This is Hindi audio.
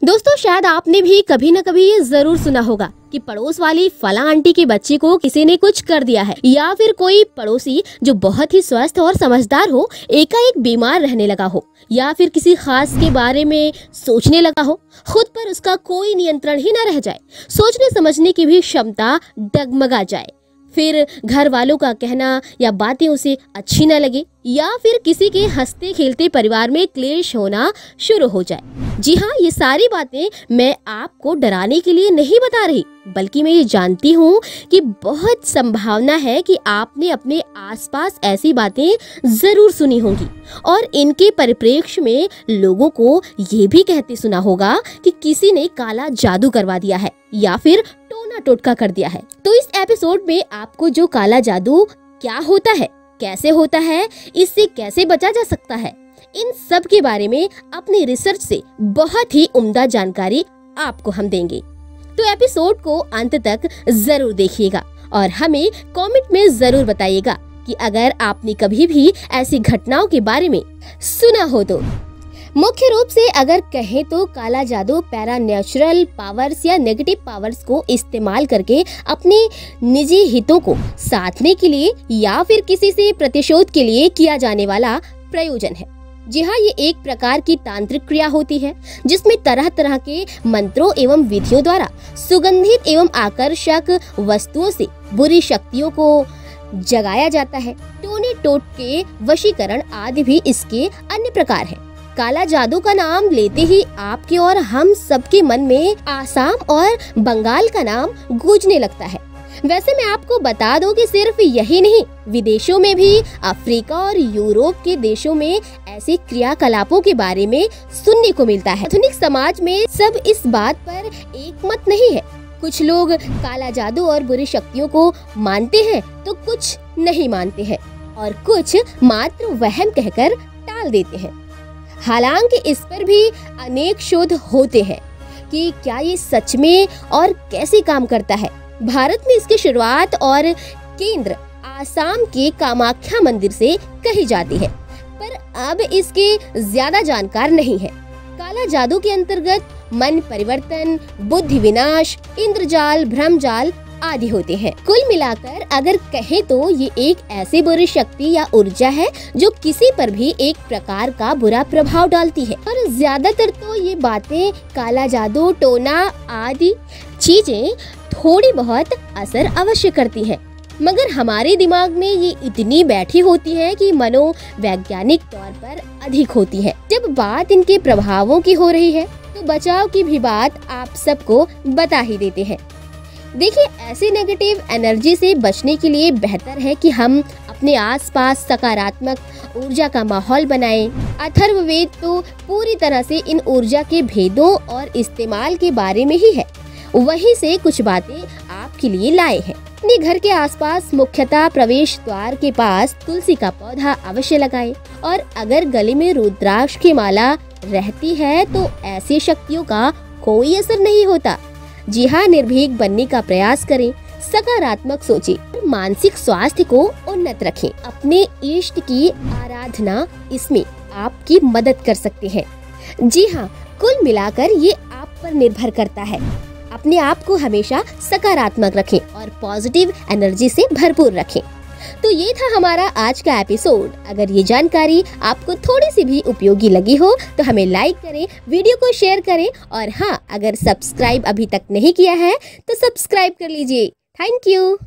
दोस्तों, शायद आपने भी कभी न कभी ये जरूर सुना होगा कि पड़ोस वाली फला आंटी के बच्चे को किसी ने कुछ कर दिया है, या फिर कोई पड़ोसी जो बहुत ही स्वस्थ और समझदार हो एकाएक बीमार रहने लगा हो, या फिर किसी खास के बारे में सोचने लगा हो, खुद पर उसका कोई नियंत्रण ही न रह जाए, सोचने समझने की भी क्षमता डगमगा जाए, फिर घर वालों का कहना या बातें उसे अच्छी न लगे, या फिर किसी के हंसते खेलते परिवार में क्लेश होना शुरू हो जाए। जी हाँ, ये सारी बातें मैं आपको डराने के लिए नहीं बता रही, बल्कि मैं ये जानती हूँ कि बहुत संभावना है कि आपने अपने आसपास ऐसी बातें जरूर सुनी होंगी और इनके परिप्रेक्ष्य में लोगों को ये भी कहते सुना होगा कि किसी ने काला जादू करवा दिया है या फिर टोना टोटका कर दिया है। तो इस एपिसोड में आपको जो काला जादू क्या होता है, कैसे होता है, इससे कैसे बचा जा सकता है, इन सब के बारे में अपनी रिसर्च से बहुत ही उम्दा जानकारी आपको हम देंगे। तो एपिसोड को अंत तक जरूर देखिएगा और हमें कमेंट में जरूर बताइएगा कि अगर आपने कभी भी ऐसी घटनाओं के बारे में सुना हो तो। मुख्य रूप से अगर कहें तो काला जादू पैरानैचुरल पावर्स या नेगेटिव पावर्स को इस्तेमाल करके अपने निजी हितों को साधने के लिए या फिर किसी से प्रतिशोध के लिए किया जाने वाला प्रयोजन है। जी हाँ, ये एक प्रकार की तांत्रिक क्रिया होती है जिसमें तरह तरह के मंत्रों एवं विधियों द्वारा सुगंधित एवं आकर्षक वस्तुओं से बुरी शक्तियों को जगाया जाता है। टोने टोटके, वशीकरण आदि भी इसके अन्य प्रकार हैं। काला जादू का नाम लेते ही आपके और हम सबके मन में आसाम और बंगाल का नाम गूंजने लगता है। वैसे मैं आपको बता दूं कि सिर्फ यही नहीं, विदेशों में भी अफ्रीका और यूरोप के देशों में ऐसे क्रियाकलापों के बारे में सुनने को मिलता है। आधुनिक समाज में सब इस बात पर एक मत नहीं है। कुछ लोग काला जादू और बुरी शक्तियों को मानते हैं तो कुछ नहीं मानते हैं और कुछ मात्र वहम कहकर टाल देते हैं। हालांकि इस पर भी अनेक शोध होते हैं कि क्या ये सच में और कैसे काम करता है। भारत में इसकी शुरुआत और केंद्र आसाम के कामाख्या मंदिर से कही जाती है, पर अब इसके ज्यादा जानकार नहीं है। काला जादू के अंतर्गत मन परिवर्तन, बुद्धि विनाश, इंद्रजाल, भ्रमजाल आदि होते हैं। कुल मिलाकर अगर कहें तो ये एक ऐसी बुरी शक्ति या ऊर्जा है जो किसी पर भी एक प्रकार का बुरा प्रभाव डालती है। और ज्यादातर तो ये बातें काला जादू, टोना आदि चीजें थोड़ी बहुत असर अवश्य करती हैं, मगर हमारे दिमाग में ये इतनी बैठी होती है कि मनोवैज्ञानिक तौर पर अधिक होती है। जब बात इनके प्रभावों की हो रही है तो बचाव की भी बात आप सबको बता ही देते हैं। देखिए, ऐसी नेगेटिव एनर्जी से बचने के लिए बेहतर है कि हम अपने आसपास सकारात्मक ऊर्जा का माहौल बनाएं। अथर्ववेद तो पूरी तरह से इन ऊर्जा के भेदों और इस्तेमाल के बारे में ही है। वहीं से कुछ बातें आपके लिए लाए हैं। अपने घर के आसपास मुख्यतः प्रवेश द्वार के पास तुलसी का पौधा अवश्य लगाएं और अगर गले में रुद्राक्ष की माला रहती है तो ऐसी शक्तियों का कोई असर नहीं होता। जी हाँ, निर्भीक बनने का प्रयास करें, सकारात्मक सोचें, मानसिक स्वास्थ्य को उन्नत रखें। अपने इष्ट की आराधना इसमें आपकी मदद कर सकते हैं। जी हाँ, कुल मिलाकर ये आप पर निर्भर करता है। अपने आप को हमेशा सकारात्मक रखें और पॉजिटिव एनर्जी से भरपूर रखें। तो ये था हमारा आज का एपिसोड। अगर ये जानकारी आपको थोड़ी सी भी उपयोगी लगी हो तो हमें लाइक करें, वीडियो को शेयर करें और हाँ, अगर सब्सक्राइब अभी तक नहीं किया है तो सब्सक्राइब कर लीजिए। Thank you.